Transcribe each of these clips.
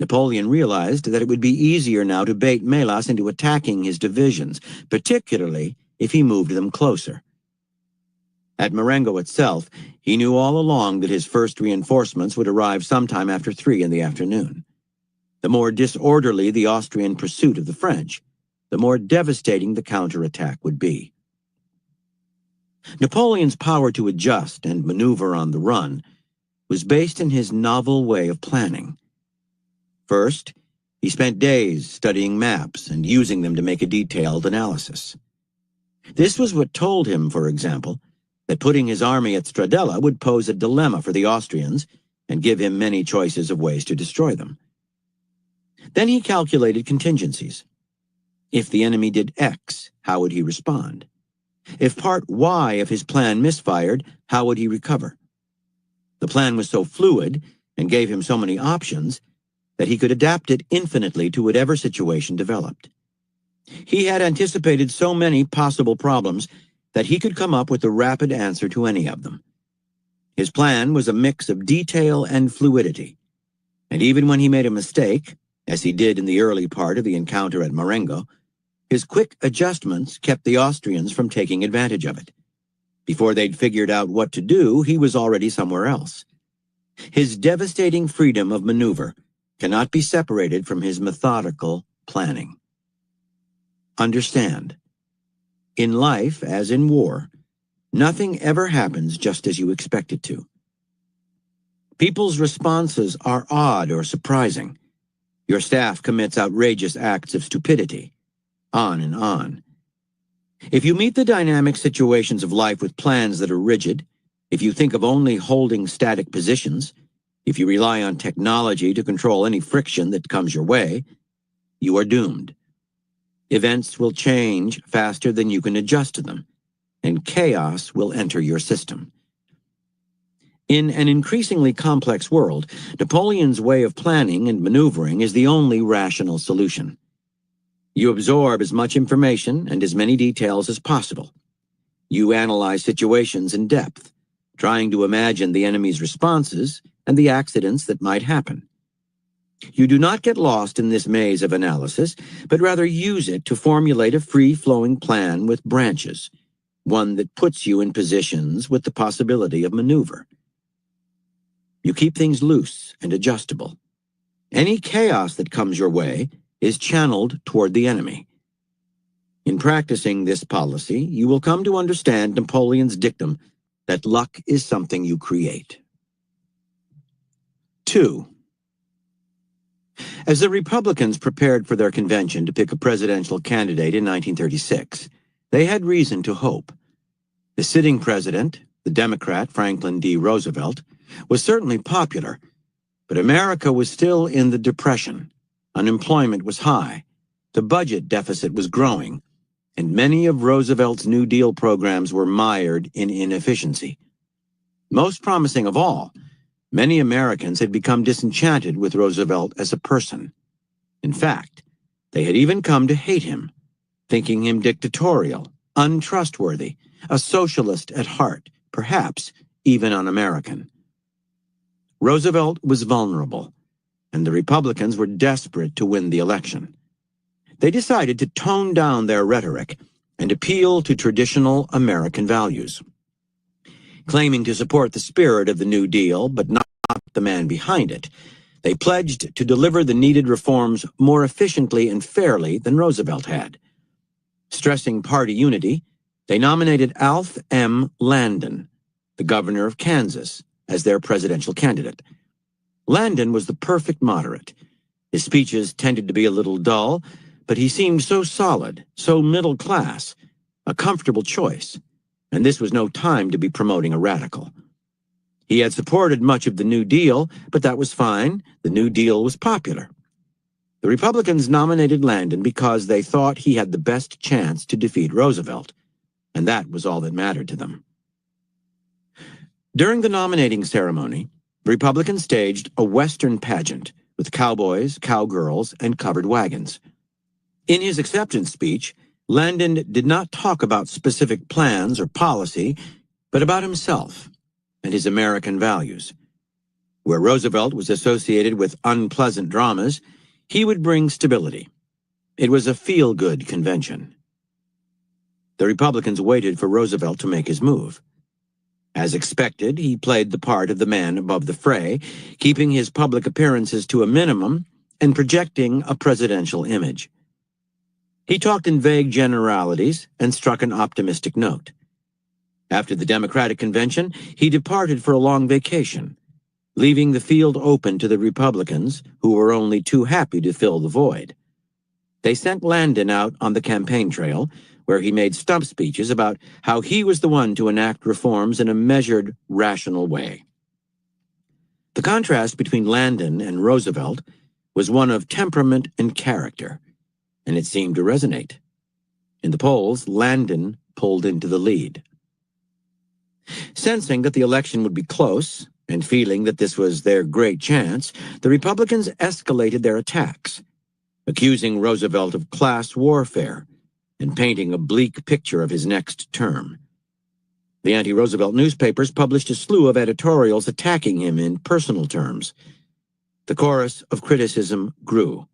Napoleon realized that it would be easier now to bait Melas into attacking his divisions, particularly if he moved them closer. At Marengo itself, he knew all along that his first reinforcements would arrive sometime after 3 in the afternoon. The more disorderly the Austrian pursuit of the French, the more devastating the counterattack would be. Napoleon's power to adjust and maneuver on the run was based in his novel way of planning. First, he spent days studying maps and using them to make a detailed analysis. This was what told him, for example, that putting his army at Stradella would pose a dilemma for the Austrians and give him many choices of ways to destroy them. Then he calculated contingencies. If the enemy did X, how would he respond? If part Y of his plan misfired, how would he recover? The plan was so fluid and gave him so many options that he could adapt it infinitely to whatever situation developed. He had anticipated so many possible problems that he could come up with a rapid answer to any of them. His plan was a mix of detail and fluidity, and even when he made a mistake, as he did in the early part of the encounter at Marengo, his quick adjustments kept the Austrians from taking advantage of it. Before they'd figured out what to do, he was already somewhere else. His devastating freedom of maneuver cannot be separated from his methodical planning. Understand, in life, as in war, nothing ever happens just as you expect it to. People's responses are odd or surprising. Your staff commits outrageous acts of stupidity. On and on. If you meet the dynamic situations of life with plans that are rigid, if you think of only holding static positions, if you rely on technology to control any friction that comes your way, you are doomed. Events will change faster than you can adjust to them, and chaos will enter your system. In an increasingly complex world, Napoleon's way of planning and maneuvering is the only rational solution. You absorb as much information and as many details as possible. You analyze situations in depth, trying to imagine the enemy's responses and the accidents that might happen. You do not get lost in this maze of analysis, but rather use it to formulate a free-flowing plan with branches, one that puts you in positions with the possibility of maneuver. You keep things loose and adjustable. Any chaos that comes your way is channeled toward the enemy. In practicing this policy, you will come to understand Napoleon's dictum that luck is something you create. 2. As the Republicans prepared for their convention to pick a presidential candidate in 1936, they had reason to hope. The sitting president, the Democrat Franklin D. Roosevelt, was certainly popular, but America was still in the Depression. Unemployment was high, the budget deficit was growing, and many of Roosevelt's New Deal programs were mired in inefficiency. Most promising of all, many Americans had become disenchanted with Roosevelt as a person. In fact, they had even come to hate him, thinking him dictatorial, untrustworthy, a socialist at heart, perhaps even un-American. Roosevelt was vulnerable, and the Republicans were desperate to win the election. They decided to tone down their rhetoric and appeal to traditional American values. Claiming to support the spirit of the New Deal, but not the man behind it, they pledged to deliver the needed reforms more efficiently and fairly than Roosevelt had. Stressing party unity, they nominated Alf M. Landon, the governor of Kansas, as their presidential candidate. Landon was the perfect moderate. His speeches tended to be a little dull, but he seemed so solid, so middle class, a comfortable choice, and this was no time to be promoting a radical. He had supported much of the New Deal, but that was fine. The New Deal was popular. The Republicans nominated Landon because they thought he had the best chance to defeat Roosevelt, and that was all that mattered to them. During the nominating ceremony, the Republicans staged a Western pageant with cowboys, cowgirls, and covered wagons. In his acceptance speech, Landon did not talk about specific plans or policy, but about himself and his American values. Where Roosevelt was associated with unpleasant dramas, he would bring stability. It was a feel-good convention. The Republicans waited for Roosevelt to make his move. As expected, he played the part of the man above the fray, keeping his public appearances to a minimum and projecting a presidential image. He talked in vague generalities and struck an optimistic note. After the Democratic convention, he departed for a long vacation, leaving the field open to the Republicans, who were only too happy to fill the void. They sent Landon out on the campaign trail, where he made stump speeches about how he was the one to enact reforms in a measured, rational way. The contrast between Landon and Roosevelt was one of temperament and character, and it seemed to resonate. In the polls, Landon pulled into the lead. Sensing that the election would be close, and feeling that this was their great chance, the Republicans escalated their attacks, accusing Roosevelt of class warfare and painting a bleak picture of his next term. The anti-Roosevelt newspapers published a slew of editorials attacking him in personal terms. The chorus of criticism grew,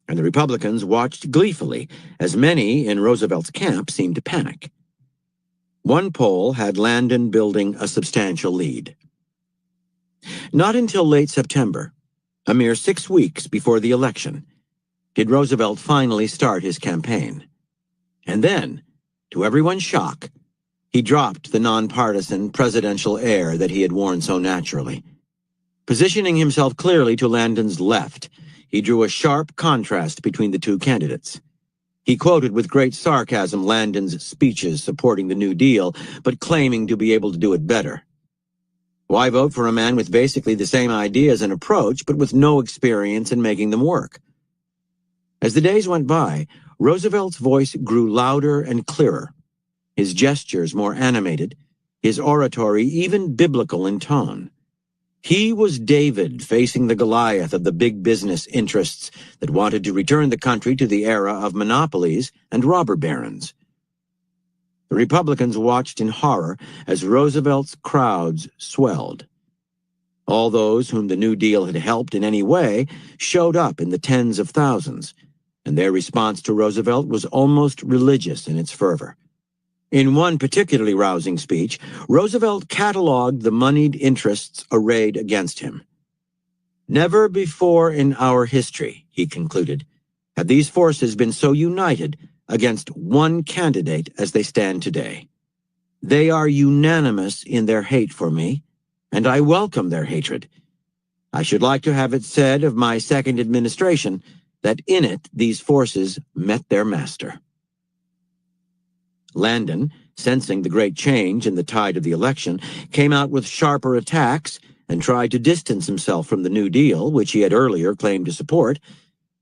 and the Republicans watched gleefully as many in Roosevelt's camp seemed to panic. One poll had Landon building a substantial lead. Not until late September, a mere 6 weeks before the election, did Roosevelt finally start his campaign. And then, to everyone's shock, he dropped the nonpartisan presidential air that he had worn so naturally. Positioning himself clearly to Landon's left, he drew a sharp contrast between the two candidates. He quoted with great sarcasm Landon's speeches supporting the New Deal, but claiming to be able to do it better. Why vote for a man with basically the same ideas and approach, but with no experience in making them work? As the days went by, Roosevelt's voice grew louder and clearer, his gestures more animated, his oratory even biblical in tone. He was David facing the Goliath of the big business interests that wanted to return the country to the era of monopolies and robber barons. The Republicans watched in horror as Roosevelt's crowds swelled. All those whom the New Deal had helped in any way showed up in the tens of thousands, and their response to Roosevelt was almost religious in its fervor. In one particularly rousing speech, Roosevelt cataloged the moneyed interests arrayed against him. "Never before in our history," he concluded, "have these forces been so united against one candidate as they stand today. They are unanimous in their hate for me, and I welcome their hatred. I should like to have it said of my second administration that in it these forces met their master." Landon, sensing the great change in the tide of the election, came out with sharper attacks and tried to distance himself from the New Deal, which he had earlier claimed to support,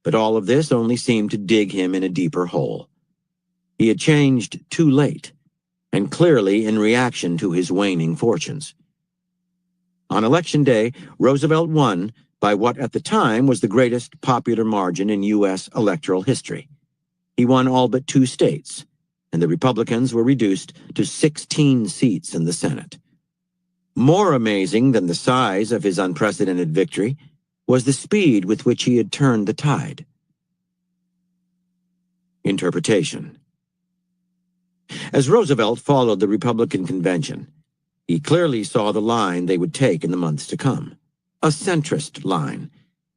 but all of this only seemed to dig him in a deeper hole. He had changed too late, and clearly in reaction to his waning fortunes. On Election Day, Roosevelt won by what at the time was the greatest popular margin in U.S. electoral history. He won all but 2 states, and the Republicans were reduced to 16 seats in the Senate. More amazing than the size of his unprecedented victory was the speed with which he had turned the tide. Interpretation. As Roosevelt followed the Republican convention, he clearly saw the line they would take in the months to come. A centrist line,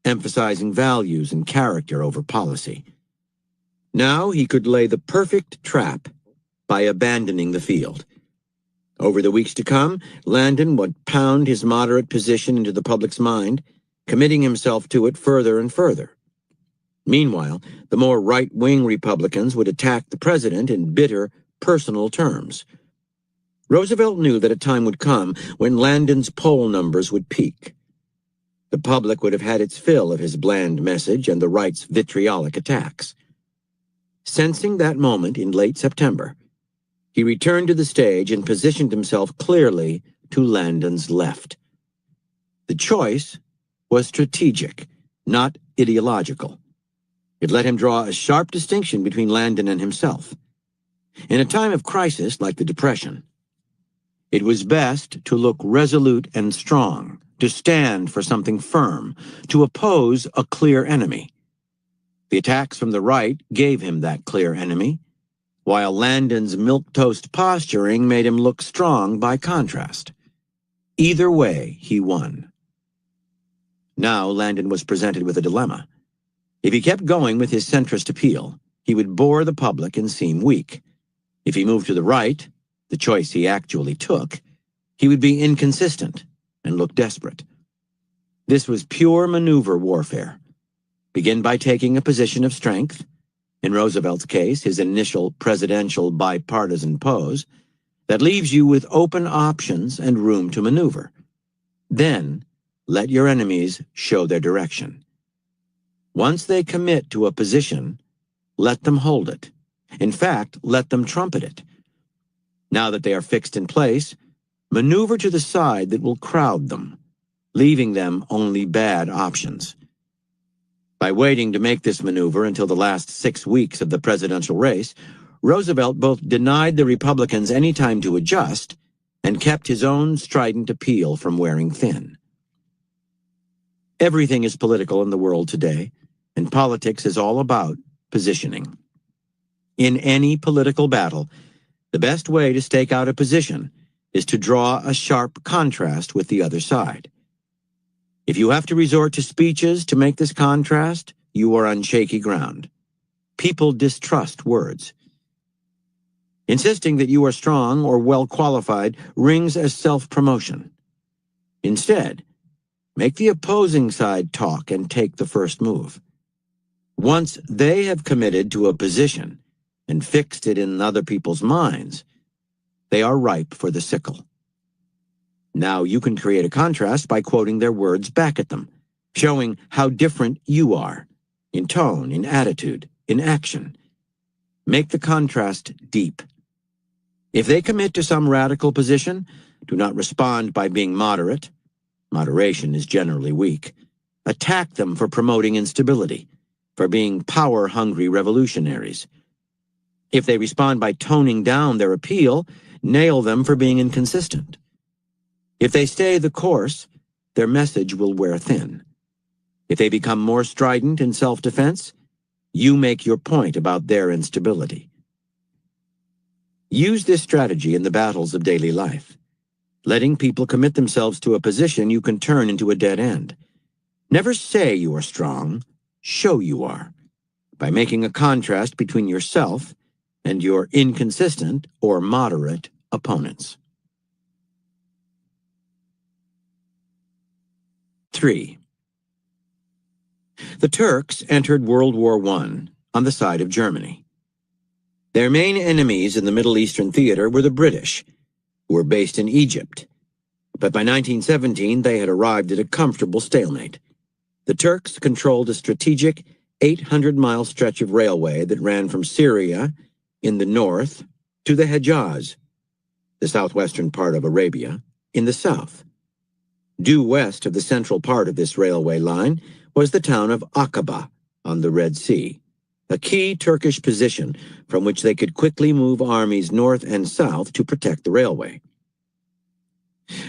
emphasizing values and character over policy. Now he could lay the perfect trap by abandoning the field. Over the weeks to come, Landon would pound his moderate position into the public's mind, committing himself to it further and further. Meanwhile, the more right-wing Republicans would attack the president in bitter, personal terms. Roosevelt knew that a time would come when Landon's poll numbers would peak. The public would have had its fill of his bland message and the right's vitriolic attacks. Sensing that moment in late September, he returned to the stage and positioned himself clearly to Landon's left. The choice was strategic, not ideological. It let him draw a sharp distinction between Landon and himself. In a time of crisis like the Depression, it was best to look resolute and strong, to stand for something firm, to oppose a clear enemy. The attacks from the right gave him that clear enemy, while Landon's milquetoast posturing made him look strong by contrast. Either way, he won. Now Landon was presented with a dilemma. If he kept going with his centrist appeal, he would bore the public and seem weak. If he moved to the right, the choice he actually took, he would be inconsistent and look desperate. This was pure maneuver warfare. Begin by taking a position of strength, in Roosevelt's case, his initial presidential bipartisan pose, that leaves you with open options and room to maneuver. Then, let your enemies show their direction. Once they commit to a position, let them hold it. In fact, let them trumpet it. Now that they are fixed in place, maneuver to the side that will crowd them, leaving them only bad options. By waiting to make this maneuver until the last 6 weeks of the presidential race, Roosevelt both denied the Republicans any time to adjust and kept his own strident appeal from wearing thin. Everything is political in the world today, and politics is all about positioning. In any political battle, the best way to stake out a position is to draw a sharp contrast with the other side. If you have to resort to speeches to make this contrast, you are on shaky ground. People distrust words. Insisting that you are strong or well-qualified rings as self-promotion. Instead, make the opposing side talk and take the first move. Once they have committed to a position and fixed it in other people's minds, they are ripe for the sickle. Now you can create a contrast by quoting their words back at them, showing how different you are, in tone, in attitude, in action. Make the contrast deep. If they commit to some radical position, do not respond by being moderate. Moderation is generally weak. Attack them for promoting instability, for being power-hungry revolutionaries. If they respond by toning down their appeal, nail them for being inconsistent. If they stay the course, their message will wear thin. If they become more strident in self-defense, you make your point about their instability. Use this strategy in the battles of daily life. Letting people commit themselves to a position you can turn into a dead end. Never say you are strong, show you are, by making a contrast between yourself and your inconsistent or moderate opponents. 3. The Turks entered World War I on the side of Germany. Their main enemies in the Middle Eastern theater were the British, who were based in Egypt. But by 1917, they had arrived at a comfortable stalemate. The Turks controlled a strategic 800-mile stretch of railway that ran from Syria in the north to the Hejaz, the southwestern part of Arabia, in the south. Due west of the central part of this railway line was the town of Aqaba on the Red Sea, a key Turkish position from which they could quickly move armies north and south to protect the railway.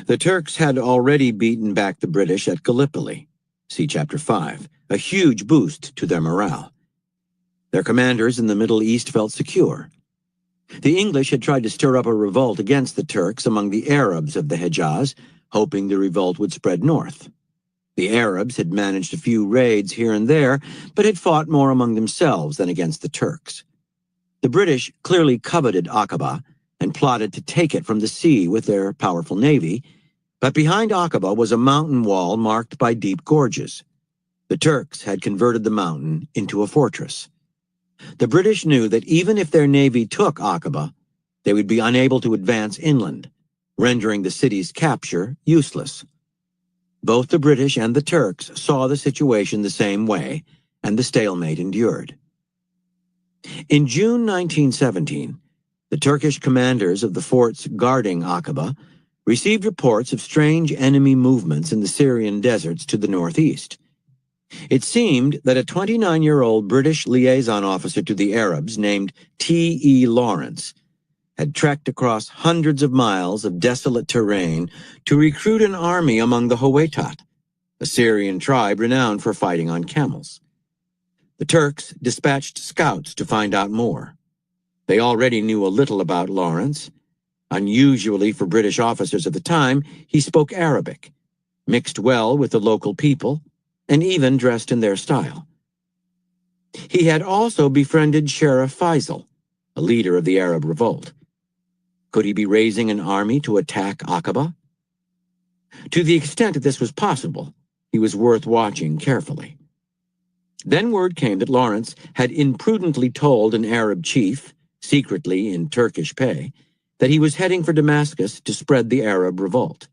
The Turks had already beaten back the British at Gallipoli, see Chapter 5, a huge boost to their morale. Their commanders in the Middle East felt secure. The English had tried to stir up a revolt against the Turks among the Arabs of the Hejaz, hoping the revolt would spread north. The Arabs had managed a few raids here and there, but had fought more among themselves than against the Turks. The British clearly coveted Aqaba and plotted to take it from the sea with their powerful navy, but behind Aqaba was a mountain wall marked by deep gorges. The Turks had converted the mountain into a fortress. The British knew that even if their navy took Aqaba, they would be unable to advance inland, rendering the city's capture useless. Both the British and the Turks saw the situation the same way, and the stalemate endured. In June 1917, the Turkish commanders of the forts guarding Aqaba received reports of strange enemy movements in the Syrian deserts to the northeast. It seemed that a 29-year-old British liaison officer to the Arabs named T.E. Lawrence had trekked across hundreds of miles of desolate terrain to recruit an army among the Hawaitat, a Syrian tribe renowned for fighting on camels. The Turks dispatched scouts to find out more. They already knew a little about Lawrence. Unusually for British officers of the time, he spoke Arabic, mixed well with the local people, and even dressed in their style. He had also befriended Sheriff Faisal, a leader of the Arab revolt. Could he be raising an army to attack Aqaba? To the extent that this was possible, he was worth watching carefully. Then word came that Lawrence had imprudently told an Arab chief, secretly in Turkish pay, that he was heading for Damascus to spread the Arab revolt.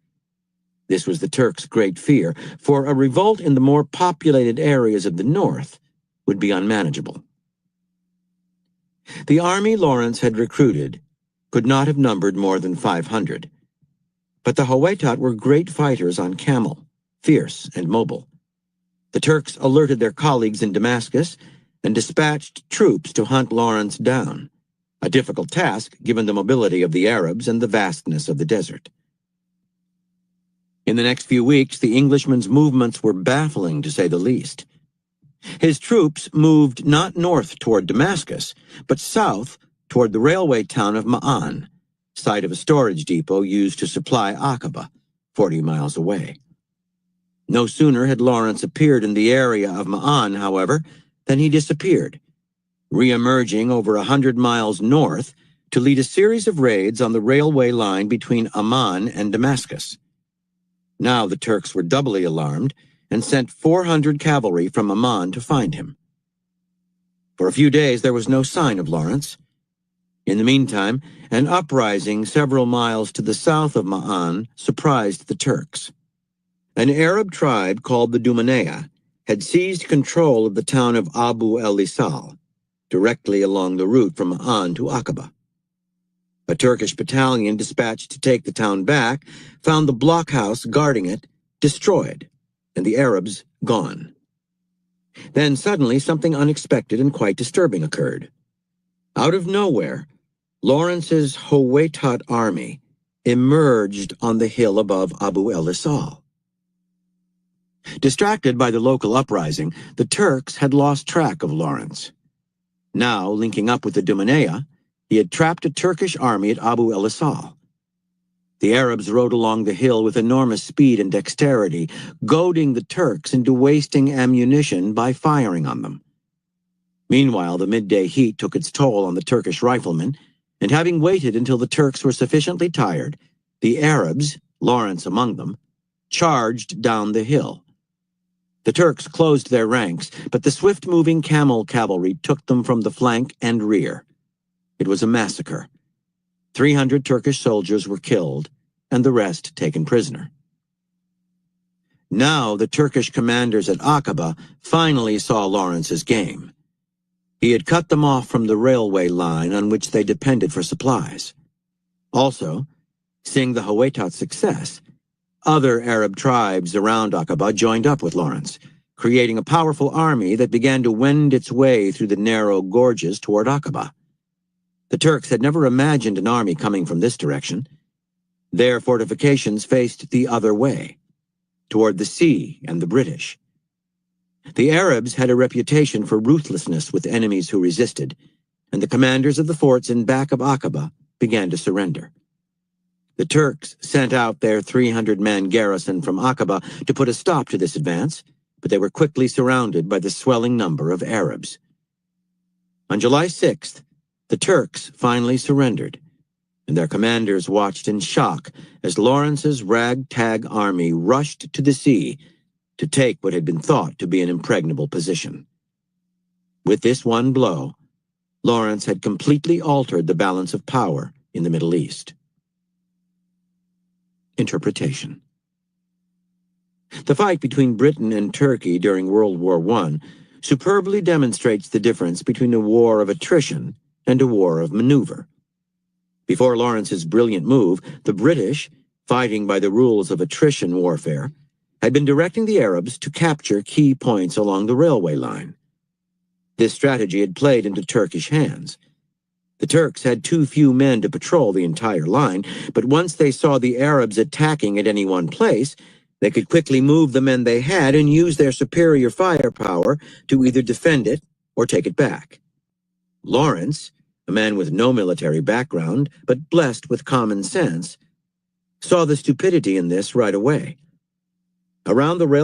This was the Turks' great fear, for a revolt in the more populated areas of the north would be unmanageable. The army Lawrence had recruited could not have numbered more than 500. But the Hawaitat were great fighters on camel, fierce and mobile. The Turks alerted their colleagues in Damascus and dispatched troops to hunt Lawrence down, a difficult task given the mobility of the Arabs and the vastness of the desert. In the next few weeks, the Englishman's movements were baffling, to say the least. His troops moved not north toward Damascus, but south toward the railway town of Ma'an, site of a storage depot used to supply Aqaba, 40 miles away. No sooner had Lawrence appeared in the area of Ma'an, however, than he disappeared, re-emerging over 100 miles north to lead a series of raids on the railway line between Amman and Damascus. Now the Turks were doubly alarmed and sent 400 cavalry from Amman to find him. For a few days there was no sign of Lawrence. In the meantime, an uprising several miles to the south of Ma'an surprised the Turks. An Arab tribe called the Dumanea had seized control of the town of Abu el-Lisal, directly along the route from Ma'an to Aqaba. A Turkish battalion dispatched to take the town back found the blockhouse guarding it destroyed, and the Arabs gone. Then suddenly something unexpected and quite disturbing occurred. Out of nowhere, Lawrence's Hawaitat army emerged on the hill above Abu el-Lisal. Distracted by the local uprising, the Turks had lost track of Lawrence. Now, linking up with the Dumanea, he had trapped a Turkish army at Abu el-Lisal. The Arabs rode along the hill with enormous speed and dexterity, goading the Turks into wasting ammunition by firing on them. Meanwhile, the midday heat took its toll on the Turkish riflemen, and having waited until the Turks were sufficiently tired, the Arabs, Lawrence among them, charged down the hill. The Turks closed their ranks, but the swift-moving camel cavalry took them from the flank and rear. It was a massacre. 300 Turkish soldiers were killed, and the rest taken prisoner. Now the Turkish commanders at Aqaba finally saw Lawrence's game. He had cut them off from the railway line on which they depended for supplies. Also, seeing the Hawaitat's success, other Arab tribes around Aqaba joined up with Lawrence, creating a powerful army that began to wend its way through the narrow gorges toward Aqaba. The Turks had never imagined an army coming from this direction. Their fortifications faced the other way, toward the sea and the British. The Arabs had a reputation for ruthlessness with enemies who resisted, and the commanders of the forts in back of Aqaba began to surrender. The Turks sent out their 300-man garrison from Aqaba to put a stop to this advance, but they were quickly surrounded by the swelling number of Arabs. On July 6th, the Turks finally surrendered, and their commanders watched in shock as Lawrence's ragtag army rushed to the sea to take what had been thought to be an impregnable position. With this one blow, Lawrence had completely altered the balance of power in the Middle East. Interpretation. The fight between Britain and Turkey during World War I superbly demonstrates the difference between a war of attrition and a war of maneuver. Before Lawrence's brilliant move, the British, fighting by the rules of attrition warfare, had been directing the Arabs to capture key points along the railway line. This strategy had played into Turkish hands. The Turks had too few men to patrol the entire line, but once they saw the Arabs attacking at any one place, they could quickly move the men they had and use their superior firepower to either defend it or take it back. Lawrence, a man with no military background, but blessed with common sense, saw the stupidity in this right away. Around the railway